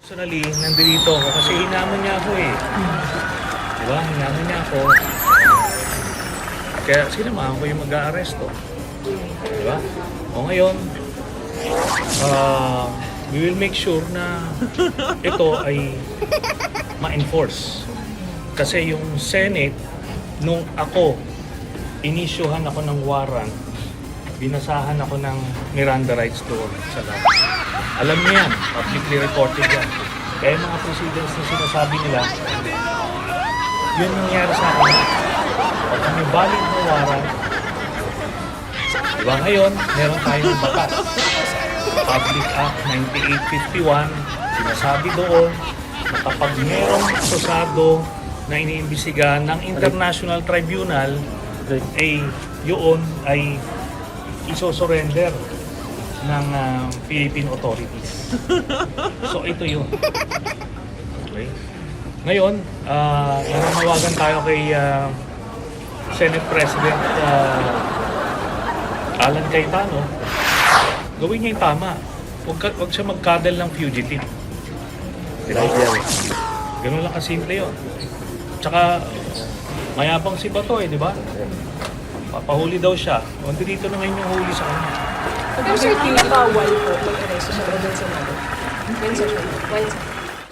Personally, nandito ako kasi hinamon niya ako eh. Diba? Hinamon niya ako. Kaya sinamahan ko yung mag-aaresto. Diba? O ngayon, we will make sure na ito ay ma-enforce. Kasi yung Senate, nung ako, inisyuhan ako ng warrant, binasahan ako ng Miranda rights doon sa lahat. Alam niyo yan, publicly reported yan. Kaya mga proceedings na sinasabi nila, yun nangyari sa akin. Pag kami valid na warrant, diba ngayon, meron tayong batas. Public Act 9851, sinasabi doon na kapag merong akusado na iniimbestigahan ng International Tribunal, ay yun ay isosurrender ng Philippine authorities. So ito yun. Okay. Ngayon, nananawagan tayo kay Senate President Alan Cayetano. Gawin niya yung tama. Huwag siya magkadal ng fugitive. Diba? Ganun lang kasimple yun. Tsaka, mayabang si Bato eh, di ba? Papahuli daw siya. Dito na ngayon yung huli sa kanya. Pero sir, bawal po mag-aresto sa Senado. When session?